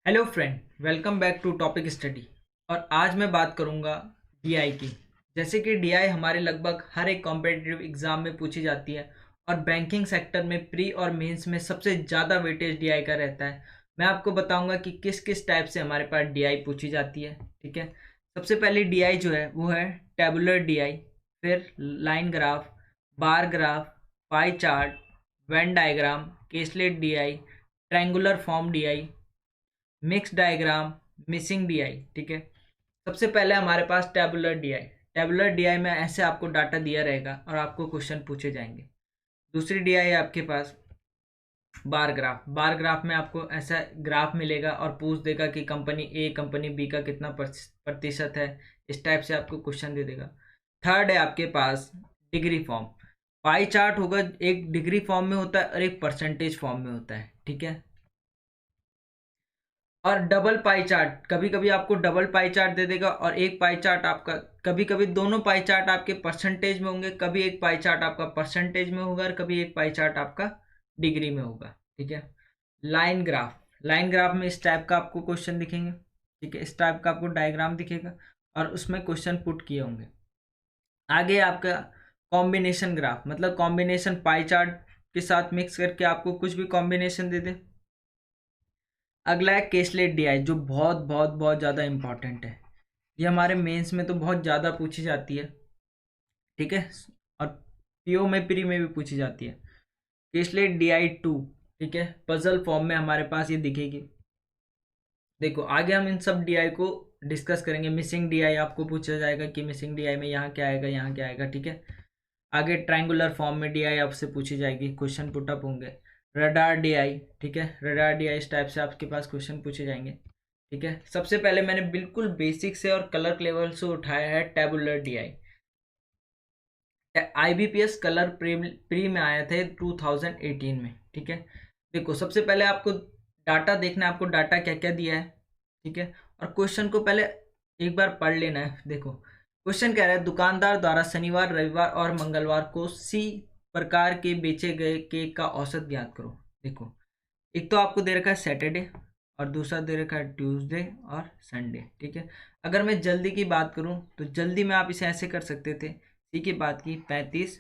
Hello friend, welcome back to topic study. और आज मैं बात करूंगा डीआई की। जैसे कि डीआई हमारे लगभग हर एक कॉम्पिटिटिव एग्जाम में पूछी जाती है और बैंकिंग सेक्टर में प्री और मेंस में सबसे ज़्यादा वेटेज डीआई का रहता है। मैं आपको बताऊंगा कि किस किस टाइप से हमारे पास डीआई पूछी जाती है। ठीक है, सबसे पहले डीआई जो है वो है टेबुलर डीआई, फिर line graph, bar graph, pie chart, Venn diagram, caselet DI, triangular form DI, mix diagram, missing DI. ठीक है, सबसे पहले हमारे पास टेबुलर डीआई। टेबुलर डीआई में ऐसे आपको डाटा दिया रहेगा और आपको क्वेश्चन पूछे जाएंगे। दूसरी डीआई है आपके पास बार ग्राफ। बार ग्राफ में आपको ऐसा ग्राफ मिलेगा और पूछ देगा कि कंपनी ए कंपनी बी का कितना प्रतिशत है। इस टाइप से आपको क्वेश्चन दे देगा। थर्ड है आपके पास डिग्री फॉर्म। पाई चार्ट होगा, एक डिग्री फॉर्म में होता है और एक परसेंटेज फॉर्म में होता है। ठीक है, और डबल पाई चार्ट, कभी कभी आपको डबल पाई चार्ट दे देगा और एक पाई चार्ट आपका, कभी कभी दोनों पाई चार्ट आपके परसेंटेज में होंगे, कभी एक पाई चार्ट आपका परसेंटेज में होगा और कभी एक पाई चार्ट आपका डिग्री में होगा। ठीक है, लाइन ग्राफ। लाइन ग्राफ में इस टाइप का आपको क्वेश्चन दिखेंगे। ठीक है, इस टाइप का आपको डायग्राम दिखेगा और उसमें क्वेश्चन पुट किए होंगे। आगे आपका कॉम्बिनेशन ग्राफ, मतलब कॉम्बिनेशन पाई चार्ट के साथ मिक्स करके आपको कुछ भी कॉम्बिनेशन दे दे। अगला है केसलेट डीआई, जो बहुत बहुत बहुत ज़्यादा इंपॉर्टेंट है। ये हमारे मेंस में तो बहुत ज़्यादा पूछी जाती है। ठीक है, और पीओ में प्री में भी पूछी जाती है। केसलेट डीआई टू, ठीक है, पजल फॉर्म में हमारे पास ये दिखेगी। देखो आगे हम इन सब डीआई को डिस्कस करेंगे। मिसिंग डीआई आपको पूछा जाएगा कि मिसिंग डीआई में यहाँ क्या आएगा, यहाँ क्या आएगा। ठीक है, आगे ट्रायंगुलर फॉर्म में डीआई आपसे पूछी जाएगी, क्वेश्चन पुटअप होंगे। रडार डीआई, ठीक है, रडार डीआई इस टाइप से आपके पास क्वेश्चन पूछे जाएंगे। ठीक है, सबसे पहले मैंने बिल्कुल बेसिक से और कलर लेवल से उठाया है tabular DI. IBPS colour pre में आया थे 2018 में। ठीक है, देखो सबसे पहले आपको डाटा देखना है, आपको डाटा क्या क्या दिया है। ठीक है, और क्वेश्चन को पहले एक बार पढ़ लेना है। देखो क्वेश्चन कह रहा है दुकानदार द्वारा शनिवार रविवार और मंगलवार को सी प्रकार के बेचे गए केक का औसत ज्ञात करो। देखो एक तो आपको दे रखा है सैटरडे और दूसरा दे रखा है ट्यूसडे और संडे। ठीक है, अगर मैं जल्दी की बात करूं तो जल्दी में आप इसे ऐसे कर सकते थे। सी की बात की 35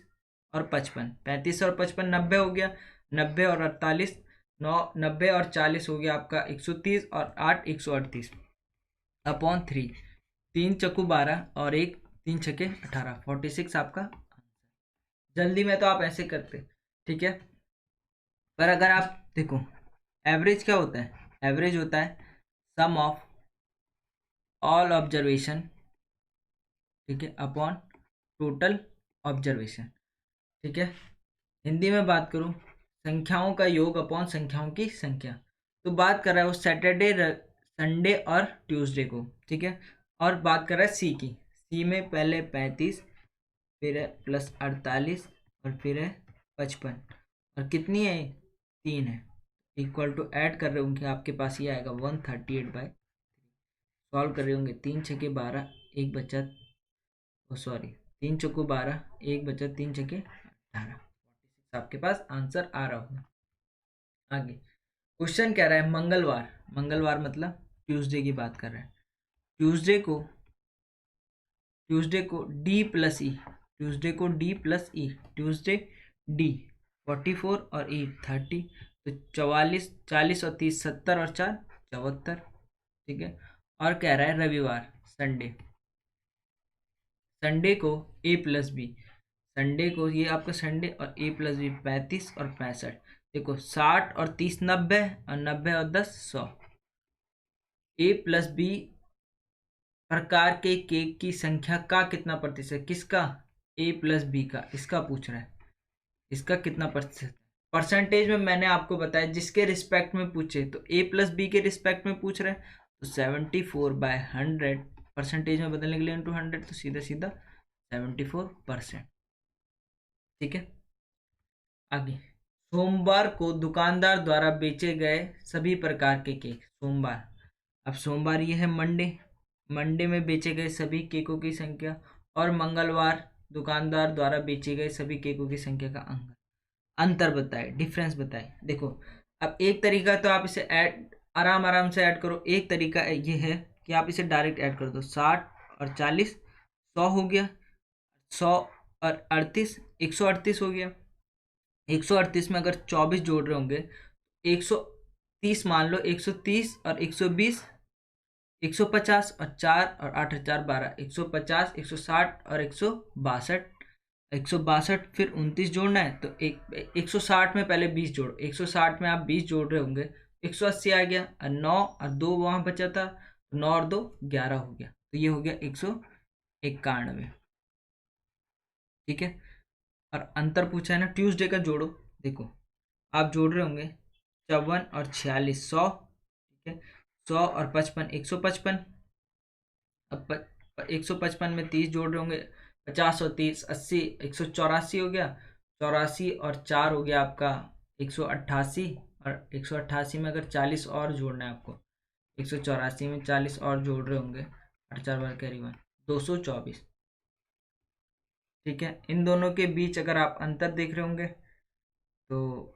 और 55, 35 और 55 90 हो गया, 90 और 48 9, 90 और 40 हो गया आपका 130 और 8 138 अपॉन 3, 3 चक्कू 12 और एक 3 छक्के 18, 46 आपका। जल्दी में तो आप ऐसे करते। ठीक है, पर अगर आप देखो एवरेज क्या होता है, एवरेज होता है सम ऑफ ऑल ऑब्जर्वेशन, ठीक है, अपॉन टोटल ऑब्जर्वेशन। ठीक है, हिंदी में बात करूं, संख्याओं का योग अपॉन संख्याओं की संख्या। तो बात कर रहा है वो सैटरडे संडे और ट्यूसडे को। ठीक है, और बात कर रहा है सी की। सी में पहले 35, फिर है प्लस 48 और फिर है 55, और कितनी है, 3 है। इक्वल टू ऐड कर रहे होंगे आपके पास ये आएगा 138/। सॉल्व कर रहे होंगे 3 छक्के 12 एक बचा, ओ सॉरी 3 चक्कू 12 एक बचा 3 छक्के 18, 46 आपके पास आंसर आ रहा होगा। आगे क्वेश्चन कह रहा है मंगलवार, मंगलवार मतलब ट्यूसडे की बात कर रहा है। ट्यूसडे को ट्यूसडे को डी प्लस ई, ट्यूसडे को डी प्लस ई, ट्यूसडे डी 44 और ई 30, तो 44, 40 और 30 70 और 4 74। ठीक है, और कह रहा है रविवार संडे, संडे को ए प्लस बी, संडे को ये आपका संडे और ए प्लस बी 35 और 65। देखो 60 और 30 90 और 90 और 10 100। ए प्लस बी प्रकार के केक की संख्या का कितना प्रतिशत, किसका, ए प्लस बी का, इसका पूछ रहा है। इसका कितना प्रतिशत, परसेंटेज में मैंने आपको बताया जिसके रिस्पेक्ट में पूछे, तो ए प्लस बी के रिस्पेक्ट में पूछ रहे हैं तो 74/100 परसेंटेज में बदलने के लिए इंटू 100, तो सीधा सीधा 74%। ठीक है, आगे सोमवार को दुकानदार द्वारा बेचे गए सभी प्रकार के केक। सोमवार, अब सोमवार ये है मंडे, मंडे में बेचे गए सभी केकों की संख्या, और मंगलवार दुकानदार द्वारा बेचे गए सभी केकों की संख्या का अंतर बताए, डिफरेंस बताए। देखो अब एक तरीका तो आप इसे ऐड आराम आराम से ऐड करो। एक तरीका ये है कि आप इसे डायरेक्ट ऐड कर दो। 60 और 40 100 हो गया। 100 और 38 138 हो गया। 138 में अगर 24 जोड़ रहे होंगे, 130 मान लो, 130 और 120 150 और 4 और 8 4 12, 150 160 और 162, 162 फिर 29 जोड़ना है तो 160 में पहले 20 जोड़ो। 160 में आप 20 जोड़ रहे होंगे, 180 आ गया। और 9 और 2 वहाँ बचा था, 9 और 2 11 हो गया, तो ये हो गया 191। ठीक है। और अंतर पूछा है ना, ट्यूसडे का जोड़ो। देखो आप जोड़ रहे होंगे 54 और 46 100। ठीक है। 100 और 55 155। अब 155 में 30 जोड़ रहे होंगे, 50 और 30 80, 184 हो गया। 84 और 4 हो गया आपका 188। और 188 में अगर 40 और जोड़ना है आपको, 184 में 40 और जोड़ रहे होंगे, 8 4 12 कैरी 1, 224। ठीक है। इन दोनों के बीच अगर आप अंतर देख रहे होंगे तो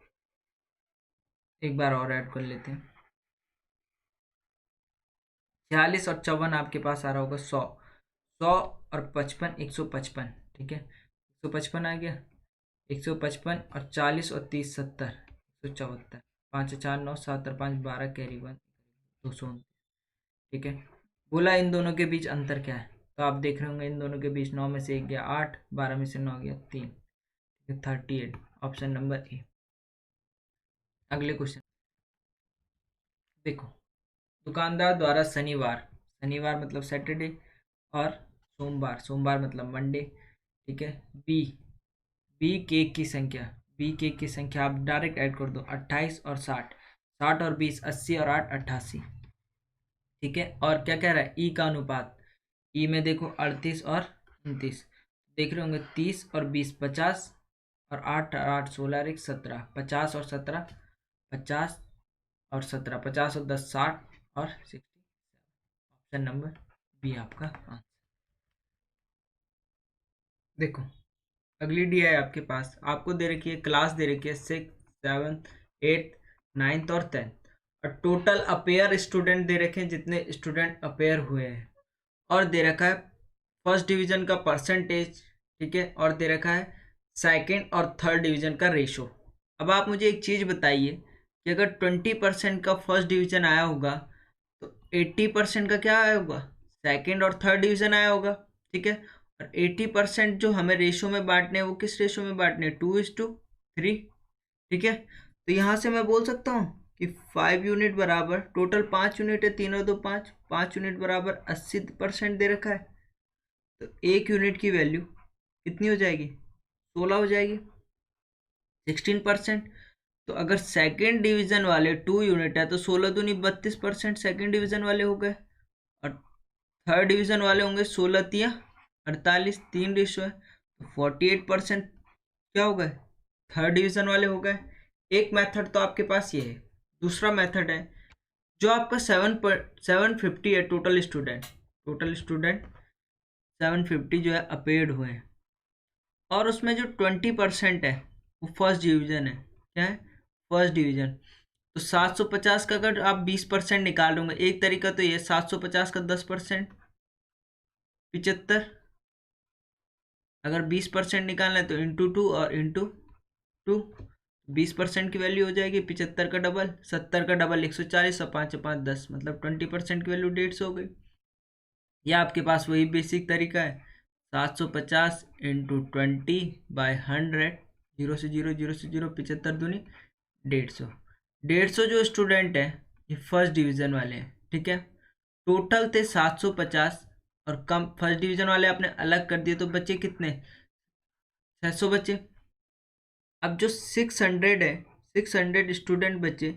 एक बार और ऐड कर लेते हैं। 46 और 54 आपके पास आ रहा होगा 100। 100 और 55 155। ठीक है। 155 आ गया। 155 और 40 और 30 70, 174। 5 4 9 7 और 5 12 कैरी 1, 229। ठीक है। बोला इन दोनों के बीच अंतर क्या है, तो आप देख रहे होंगे इन दोनों के बीच 9 में से 1 गया 8, 12 में से 9 गया 3, 38। Option number A. अगले क्वेश्चन देखो। दुकानदार द्वारा शनिवार, शनिवार मतलब सैटरडे, और सोमवार, सोमवार मतलब मंडे। ठीक है। बी, बी केक की संख्या, बी केक की संख्या आप डायरेक्ट ऐड कर दो। 28 और 60, 60 और 20 80 और 8 88। ठीक है। और क्या कह रहा है, ई का अनुपात। ई में देखो 38 और 29, देख रहे होंगे 30 और 20 50, और 8 और 8 16 और 1 17, 50 और 17 50 और 17, 50 और 10 60 और 60। ऑप्शन नंबर बी आपका आंसर। देखो अगली डी है आपके पास, आपको दे रखी है, क्लास दे रखी है 6 7 8 9 और 10th, और टोटल अपेयर स्टूडेंट दे रखे हैं, जितने स्टूडेंट अपेयर हुए हैं, और दे रखा है फर्स्ट डिवीजन का परसेंटेज। ठीक है। और दे रखा है सेकंड और थर्ड डिवीजन का रेशो। अब आप मुझे एक चीज़ बताइए कि अगर 20% का फर्स्ट डिवीजन आया होगा तो 80% का क्या आया होगा, सेकंड और थर्ड डिवीजन आया होगा। ठीक है। और 80% जो हमें रेशो में बांटने हैं वो किस रेशो में बांटने हैं, 2:3। ठीक है। तो यहाँ से मैं बोल सकता हूँ कि 5 यूनिट बराबर, टोटल 5 यूनिट है, 3 और 2 5, 5 यूनिट बराबर 80% दे रखा है। तो 1 यूनिट की वैल्यू कितनी हो जाएगी, 16 हो जाएगी, 16%। तो अगर सेकेंड डिवीजन वाले 2 यूनिट है तो 16 दूनी 32% सेकेंड डिवीजन वाले हो गए। और थर्ड डिवीजन वाले होंगे 16 तिया 48, 3 रेशो है, तो 48% क्या हो गए, थर्ड डिवीजन वाले हो गए। एक मेथड तो आपके पास ये है। दूसरा मेथड है जो आपका 750 है टोटल स्टूडेंट, टोटल स्टूडेंट 750 जो है अपेड हुए हैं, और उसमें जो 20% है वो फर्स्ट डिवीजन है। क्या है, फर्स्ट डिवीजन। तो 750 का अगर आप 20% निकाल लोगे, एक तरीका तो ये 750 का 10%, 75। अगर 20% निकालना है तो इंटू 2 और इंटू 2, 20% की वैल्यू हो जाएगी 75 का डबल, 70 का डबल 140, और 5 5 10, मतलब 20% की वैल्यू 150 हो गई। या आपके पास वही बेसिक तरीका है, 750 इंटू 20/100, 0 से 0 0 से 0, 75 दूनी 150। 150 जो स्टूडेंट है ये फर्स्ट डिवीजन वाले हैं। ठीक है। टोटल थे 750, और कम फर्स्ट डिवीजन वाले आपने अलग कर दिए तो बचे कितने, 600 बचे। अब जो 600 है, 600 स्टूडेंट बचे,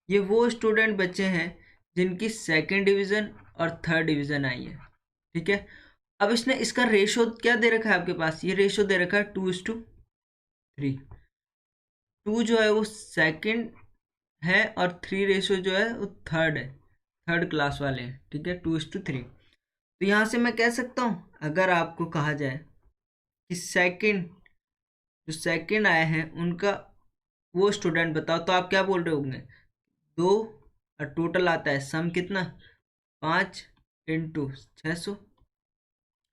ये वो स्टूडेंट बचे हैं जिनकी सेकेंड डिवीजन और थर्ड डिवीजन आई है। ठीक है। अब इसने इसका रेशो क्या दे रखा है आपके पास, ये रेशो दे रखा है 2:3। 2 जो है वो सेकंड है, और 3 रेशो जो है वो थर्ड है, थर्ड क्लास वाले हैं। ठीक है। 2:3। तो यहाँ से मैं कह सकता हूँ, अगर आपको कहा जाए कि सेकंड, जो सेकंड आए हैं उनका वो स्टूडेंट बताओ, तो आप क्या बोल रहे होंगे, 2 और टोटल आता है सम कितना 5 इंटू 600।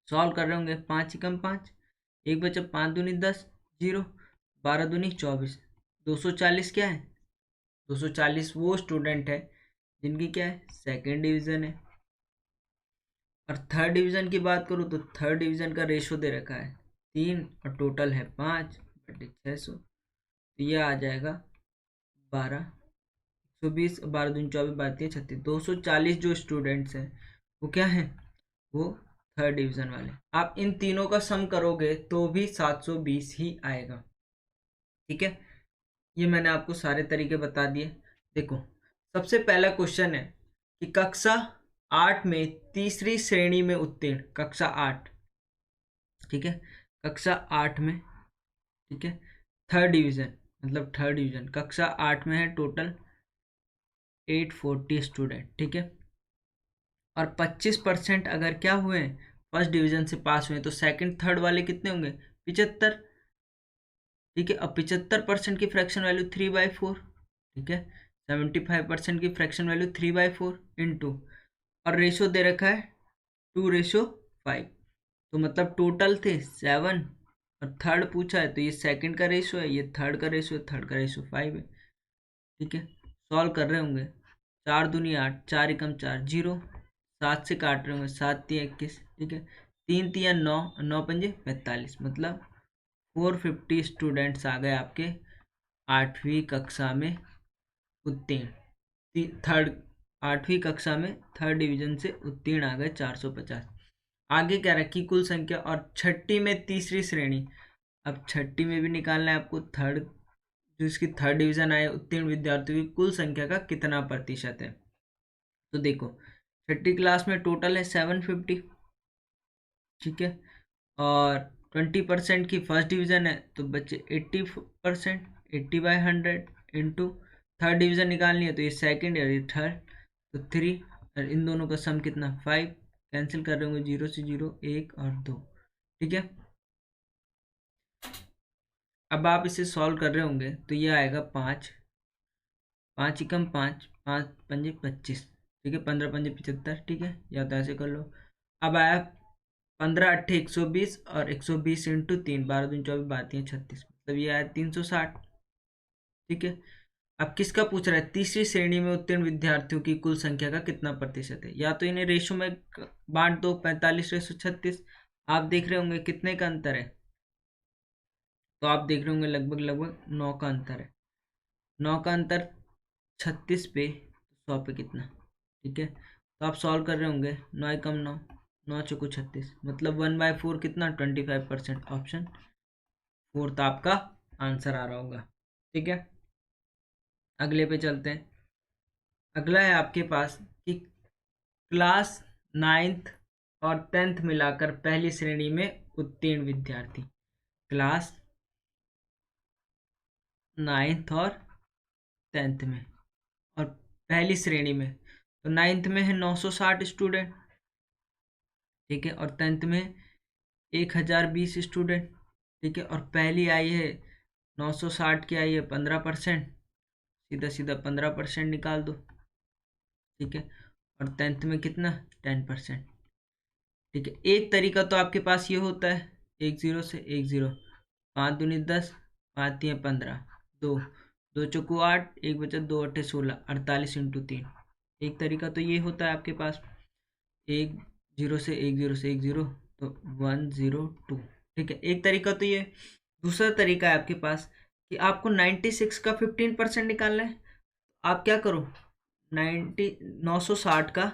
सॉल्व कर रहे होंगे 5 एकम 5, एक बचा 5 दूनी 10, 0, 12 दूनी 24, 240 क्या है 240 वो स्टूडेंट है जिनकी क्या है सेकेंड डिवीज़न है। और थर्ड डिवीज़न की बात करूँ तो थर्ड डिवीज़न का रेशो दे रखा है 3 और टोटल है 5/600, तो ये आ जाएगा 12, 120, 12 दूनी 24, 32 36, 240 जो स्टूडेंट्स हैं वो क्या है वो थर्ड डिवीज़न वाले। आप इन तीनों का सम करोगे तो भी 720 ही आएगा। ठीक है, ये मैंने आपको सारे तरीके बता दिए। देखो सबसे पहला क्वेश्चन है कि कक्षा 8 में तीसरी श्रेणी में उत्तीर्ण, कक्षा 8, ठीक है, कक्षा 8 में, ठीक है, थर्ड डिवीज़न, मतलब थर्ड डिवीज़न कक्षा 8 में है टोटल 840 स्टूडेंट, ठीक है, और 25% अगर क्या हुए फर्स्ट डिवीज़न से पास हुए तो सेकंड थर्ड वाले कितने होंगे 75, ठीक है। अब 75% की फ्रैक्शन वैल्यू 3/4, ठीक है, 75% की फ्रैक्शन वैल्यू 3/4 इंटू, और रेशो दे रखा है 2:5, तो मतलब टोटल थे 7 और थर्ड पूछा है तो ये सेकंड का रेशो है, ये थर्ड का रेशो है, थर्ड का रेशो 5 है, ठीक है। सॉल्व कर रहे होंगे 4 दूनी 8, 4 एकम 4, 0, 7 से काट रहे होंगे 7 तिया 21, ठीक है, 3 तिया 9, 9 पंजे 45, मतलब 450 स्टूडेंट्स आ गए आपके 8वीं कक्षा में उत्तीर्ण, थर्ड 8वीं कक्षा में थर्ड डिवीजन से उत्तीर्ण आ गए 450। आगे क्या रखी कुल संख्या, और छठी में तीसरी श्रेणी, अब छठी में भी निकालना है आपको थर्ड, जो इसकी थर्ड डिवीजन आए उत्तीर्ण विद्यार्थियों की कुल संख्या का कितना प्रतिशत है। तो देखो छठी क्लास में टोटल है 750, ठीक है, और 20% की फर्स्ट डिवीज़न है तो बच्चे 80%, 80/100 इंटू थर्ड डिवीज़न निकालनी है तो ये सेकंड है ये थर्ड, तो 3, और इन दोनों का सम कितना 5, कैंसिल कर रहे होंगे 0 से 0, 1 और 2, ठीक है। अब आप इसे सॉल्व कर रहे होंगे तो ये आएगा 5, 5 एकम 5, 5 पंजे 25, ठीक है, 15 पंजे 75, ठीक है, या तो ऐसे कर लो। अब आया 15 अट्ठे 120 और 120 इंटू 3, 12 दूनी 24, 32 36, मतलब ये आया 360, ठीक है। अब किसका पूछ रहा है तीसरी श्रेणी में उत्तीर्ण विद्यार्थियों की कुल संख्या का कितना प्रतिशत है, या तो इन्हें रेशो में बांट दो 45:36, आप देख रहे होंगे कितने का अंतर है, तो आप देख रहे होंगे लगभग लगभग 9 का अंतर है, 9 का अंतर 36 पे 100 पे कितना, ठीक है, तो आप सॉल्व कर रहे होंगे 9 एकम 9, 9 चौको 36, मतलब 1/4 कितना 25%, ऑप्शन फोर्थ आपका आंसर आ रहा होगा, ठीक है। अगले पे चलते हैं। अगला है आपके पास कि क्लास 9th और 10th मिलाकर पहली श्रेणी में उत्तीर्ण विद्यार्थी, क्लास 9th और 10th में और पहली श्रेणी में, तो 9th में है 960 स्टूडेंट, ठीक है, और 10th में 1020 स्टूडेंट, ठीक है, और पहली आई है 960 की आई है 15%, सीधा सीधा 15% निकाल दो, ठीक है, और 10th में कितना 10%, ठीक है। एक तरीका तो आपके पास ये होता है 1 0 से 1 0, 5 दूनी 10, 5 तिया 15, 2, 2 चौको 8, एक बचा 2 अट्ठे 16, 48 इंटू 3, एक तरीका तो ये होता है आपके पास 1 0 से 1 0 से 1 0, तो 102, ठीक है, एक तरीका तो ये। दूसरा तरीका है आपके पास कि आपको 96 का 15% निकालना है, आप क्या करो 960 का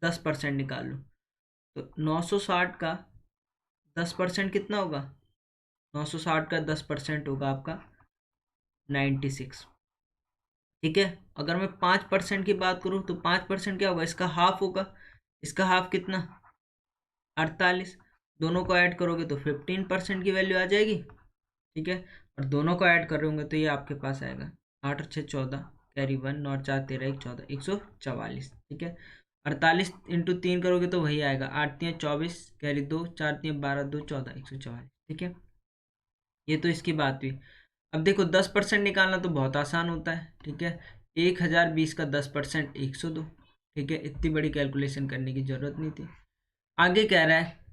10% निकाल लो, तो 960 का 10% कितना होगा, 960 का 10% होगा आपका 96, ठीक है। अगर मैं 5% की बात करूँ तो 5% क्या होगा, इसका हाफ होगा, इसका हाफ कितना 48, दोनों को ऐड करोगे तो 15% की वैल्यू आ जाएगी, ठीक है, और दोनों को ऐड कर रहे होंगे तो ये आपके पास आएगा 8 और 6 14, कैरी 1, 9 और 4 13 1 14, 144, ठीक है। 48 इंटू 3 करोगे तो वही आएगा 8 3 24, कैरी 2, 4 3 12 2 14, 144, ठीक है। ये तो इसकी बात हुई। अब देखो 10% निकालना तो बहुत आसान होता है, ठीक है, 1020 का 10% 102। ठीक है, इतनी बड़ी कैलकुलेशन करने की जरूरत नहीं थी। आगे कह रहा है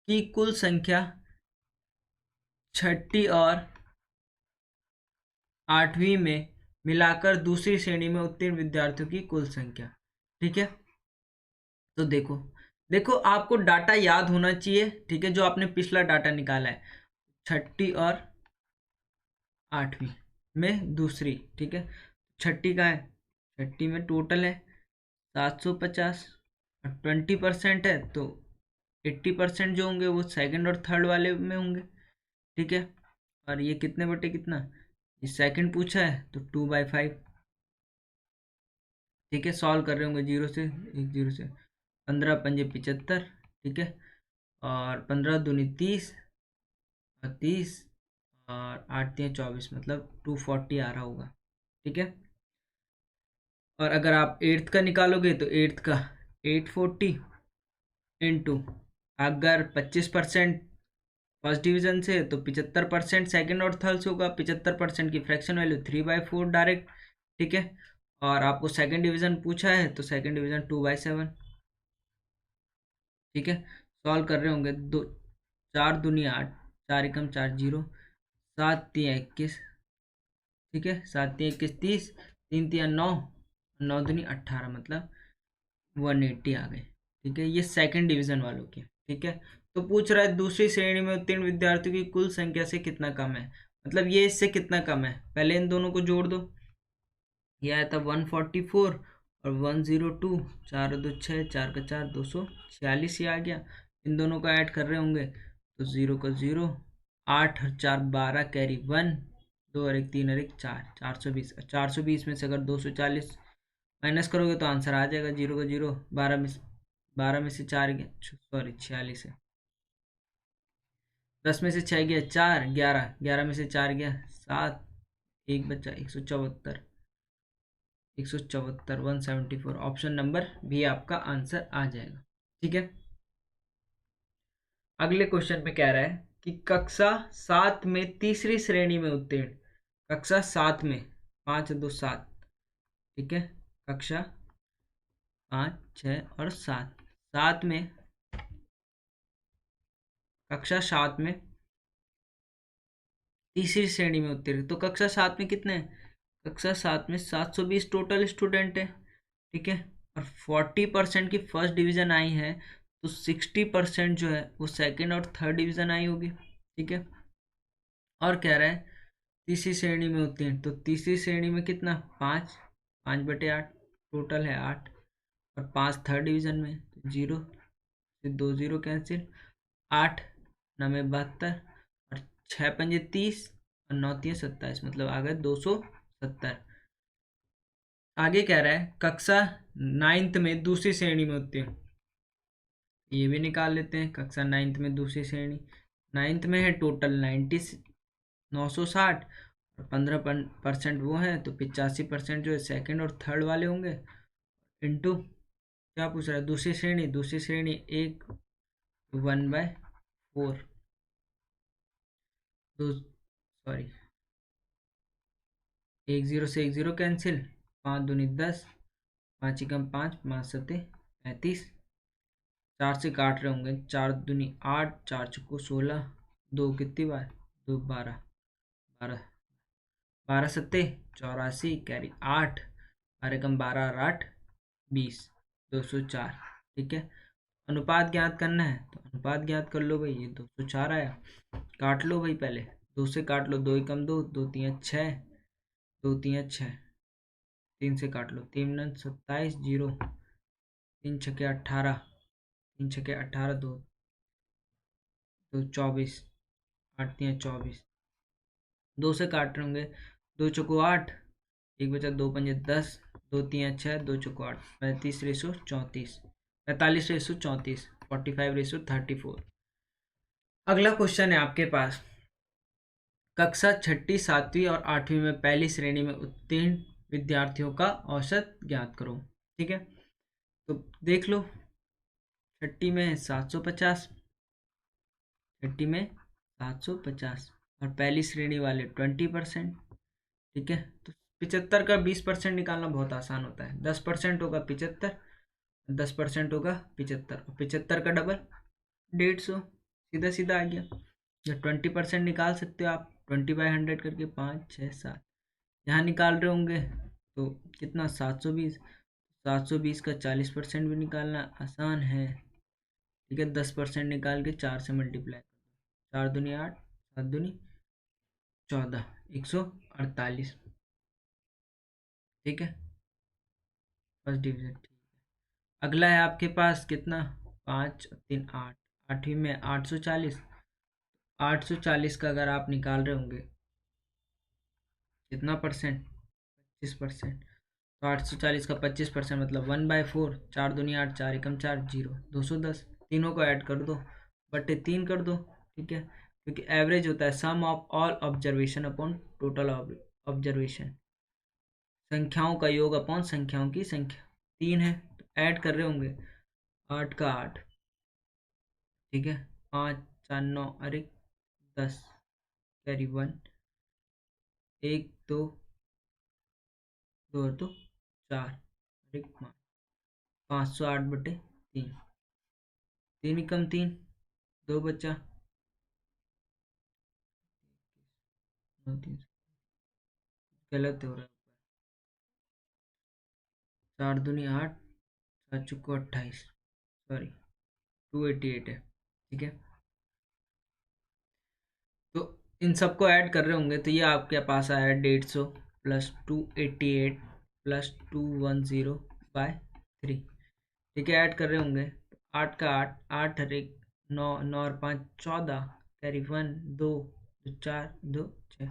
कि कुल संख्या छठी और आठवीं में मिलाकर दूसरी श्रेणी में उत्तीर्ण विद्यार्थियों की कुल संख्या। ठीक है, तो देखो देखो आपको डाटा याद होना चाहिए। ठीक है, जो आपने पिछला डाटा निकाला है, छठी और आठवीं में दूसरी। ठीक है, छठी का है, छठी में टोटल है 750 और 20% है, तो 80% जो होंगे वो सेकंड और थर्ड वाले में होंगे। ठीक है, और ये कितने बटे कितना, ये सेकंड पूछा है तो 2/5। ठीक है, सॉल्व कर रहे होंगे जीरो से, एक जीरो से 15 पंजे 75। ठीक है, और 15 दूनी 30 और 30 और 8 3 24, मतलब 240 आ रहा होगा। ठीक है, और अगर आप एट्थ का निकालोगे तो एट्थ का 840 इंटू, अगर 25% फर्स्ट डिवीजन से तो 75% सेकंड और थर्ड से होगा। 75% की फ्रैक्शन वैल्यू 3/4 डायरेक्ट। ठीक है, और आपको सेकंड डिवीजन पूछा है तो सेकंड डिवीजन 2/7। ठीक है, सॉल्व कर रहे होंगे, दो 4 दूनी 8, 4 एकम 4 जीरो, 7 3 21। ठीक है, 7 3 21 30, 3 3 9, 9 दूनी 18, मतलब 180 आ गए। ठीक है, ये सेकंड डिवीजन वालों की। ठीक है, तो पूछ रहा है दूसरी श्रेणी में उत्तीर्ण विद्यार्थियों की कुल संख्या से कितना कम है, मतलब ये इससे कितना कम है। पहले इन दोनों को जोड़ दो, ये आया था 144 और 102, 4 2 6, 4 का 4, 246 ही आ गया। इन दोनों को ऐड कर रहे होंगे तो 0 का 0, 8 और 4 12, कैरी 1, 2 और 1 3 और 1 4, 420। 420 में से अगर 240 माइनस करोगे तो आंसर आ जाएगा 0 का 0। 12 में से 4 गया, सॉरी 46 है, 10 में से 6 गया 4, 11, 11 में से 4 गया 7, एक बच्चा 174, 174 174। ऑप्शन नंबर भी आपका आंसर आ जाएगा। ठीक है, अगले क्वेश्चन में कह रहा है कि कक्षा 7 में तीसरी श्रेणी में उत्तीर्ण, कक्षा 7 में 5 2 7। ठीक है, कक्षा 5 6 और 7, 7 में, कक्षा 7 में तीसरी श्रेणी में उत्तीर्ण, तो कक्षा 7 में कितने हैं, कक्षा 7 में 720 टोटल स्टूडेंट है। ठीक है, और 40% की फर्स्ट डिवीजन आई है, तो 60% जो है वो सेकंड और थर्ड डिवीजन आई होगी। ठीक है, और कह रहा है तीसरी श्रेणी में उत्तीर्ण, तो तीसरी श्रेणी में कितना, 5, 5/8, टोटल है 8, और 5 थर्ड डिवीजन में, तो 0 से 2 0 कैंसिल, 8 9 72, और 6 पंजे 30 और 9 3 27, मतलब आ गए 270। आगे कह रहा है कक्षा 9th में दूसरी श्रेणी में उत्तीर्ण, ये भी निकाल लेते हैं। कक्षा 9th में दूसरी श्रेणी, 9th में है टोटल 960, और 15% वो है, तो 85% जो है सेकंड और थर्ड वाले होंगे, इंटू क्या पूछ रहा है, दूसरी श्रेणी, दूसरी श्रेणी एक 1/4, दो सॉरी 1 0 से 1 0 कैंसिल, 5 दूनी 10, 5 एकम 5, 5 सते 35, 4 से काट रहे होंगे, 4 दूनी 8, 4 चौको 16, 2 कितनी बार, 2 12, 12 12 सत्ते 84, कैरी 8, 12 कम 12 और 8 20, 204। ठीक है, अनुपात ज्ञात करना है तो अनुपात ज्ञात कर लो भाई, ये 204 आया, काट लो भाई, पहले 2 से काट लो, 2 एकम 2, 2 3 6, 2 3 6, 3 से काट लो, 3 9 27, 0, 3 छके 18, 3 छके 18, 2 2 24, 8 3 24, 2 से काट रहे होंगे, 2 चौको 8, एक बचा 2 पंजे 10, 2 3 6, 2 चौको 8, 35/34, 45/34, 45/34। अगला क्वेश्चन है आपके पास, कक्षा छठी 7वीं और 8वीं में पहली श्रेणी में उत्तीर्ण विद्यार्थियों का औसत ज्ञात करो। ठीक है, तो देख लो, छठी में 750, छठी में 750, और पहली श्रेणी वाले 20%। ठीक है, तो 75 का 20% निकालना बहुत आसान होता है। 10% होगा 75, 10% होगा 75, और 75 का डबल 150, सीधा सीधा आ गया। या 20% निकाल सकते हो आप, 20/100 करके 5 6 7, यहाँ निकाल रहे होंगे तो कितना 720, 720 का 40% भी निकालना आसान है। ठीक है, 10% निकाल के 4 से मल्टीप्लाई, 4 दूनी 8, 7 दूनी 14, 148। ठीक है, फर्स्ट डिवीजन। अगला है आपके पास कितना, 5 3 8, 8वीं में 840, 840 का अगर आप निकाल रहे होंगे कितना परसेंट, 25%। तो 840 का 25% मतलब 1/4, 4 दूनी 8, 4 एकम 4, 0, 210। तीनों को ऐड कर दो, बटे 3 कर दो। ठीक है, क्योंकि एवरेज होता है sum of all observation upon total observation, संख्याओं का योग अपॉन संख्याओं की संख्या। 3 है तो ऐड कर रहे होंगे, 8 का 8, ठीक है, 5 4 9, अरे 10, कैरी 1, 1 2, 2 और 2 4, अरे 508/3, 3 एकम 3, 2 बचा, 9 3, गलत हो रहा है, 4 दूनी 8, 7 चुको 28, सॉरी 288 है। ठीक है, तो इन सबको ऐड कर रहे होंगे तो ये आपके पास आया 150 प्लस 288 प्लस 210/3। ठीक है, ऐड कर रहे होंगे तो 8 का 8, 8 हर एक 9, 9 और 5 14, कैरी 1 2, 4 2 6,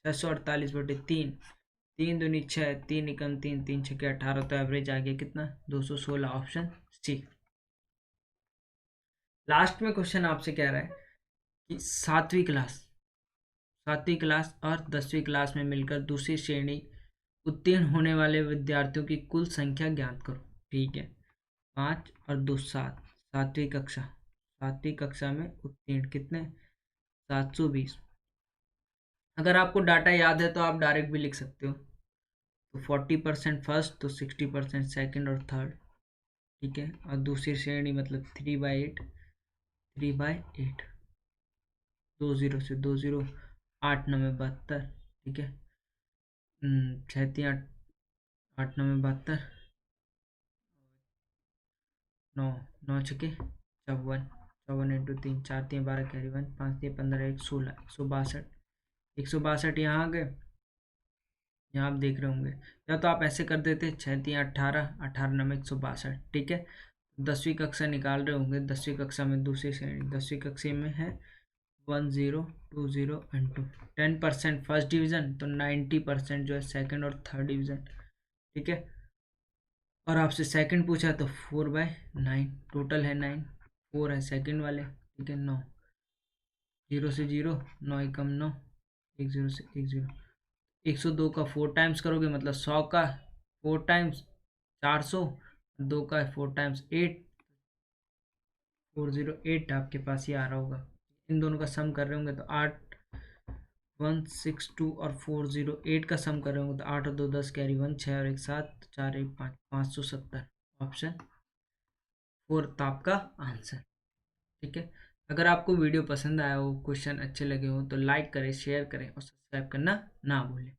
648/3, 3 दूनी 6, 3 एकम 3, 3 6 18, तो एवरेज आ गया कितना 216, ऑप्शन सी। लास्ट में क्वेश्चन आपसे कह रहा है कि सातवीं क्लास और 10वीं क्लास में मिलकर दूसरी श्रेणी उत्तीर्ण होने वाले विद्यार्थियों की कुल संख्या ज्ञात करो। ठीक है, 5 और 2 7, सातवीं कक्षा में उत्तीर्ण कितने, 720। अगर आपको डाटा याद है तो आप डायरेक्ट भी लिख सकते हो। तो 40% फर्स्ट, तो 60% सेकंड और थर्ड। ठीक है, और दूसरी श्रेणी मतलब 3/8, 3/8, 20 से 20, 8 9 में 72। ठीक है, 6 8 9 में 72, 9 9 छके 54, 54 इंटू 3, 4 3 12, कैरी 1, 5 3 15, 1 16, 162, 162 यहाँ आ गए। यहाँ आप देख रहे होंगे, या तो आप ऐसे कर देते 6 3 18, 18 9 में 162। ठीक है, 10वीं कक्षा निकाल रहे होंगे, 10वीं कक्षा में दूसरी श्रेणी, 10वीं कक्षा में है 1020 इंटू 10% फर्स्ट डिवीजन, तो 90% जो है सेकंड और थर्ड डिवीजन। ठीक है, और आपसे सेकंड पूछा तो 4/9, टोटल है 9, 4 है सेकंड वाले। ठीक है, 9, 0 से 0, 9 एकम 9, 1 0 से 1 0, 102 का 4 टाइम्स करोगे मतलब 100 का 4 टाइम्स 400, 2 का 4 टाइम्स 8, 408 आपके पास ये आ रहा होगा। इन दोनों का सम कर रहे होंगे तो 8 162 और 408 का सम कर रहे होंगे तो 8 और 2 10, कैरी 1 6 और 1 7, 4 1 5, 570, ऑप्शन 4 था आपका आंसर। ठीक है, अगर आपको वीडियो पसंद आया हो, क्वेश्चन अच्छे लगे हो तो लाइक करें, शेयर करें और सब्सक्राइब करना ना भूलें।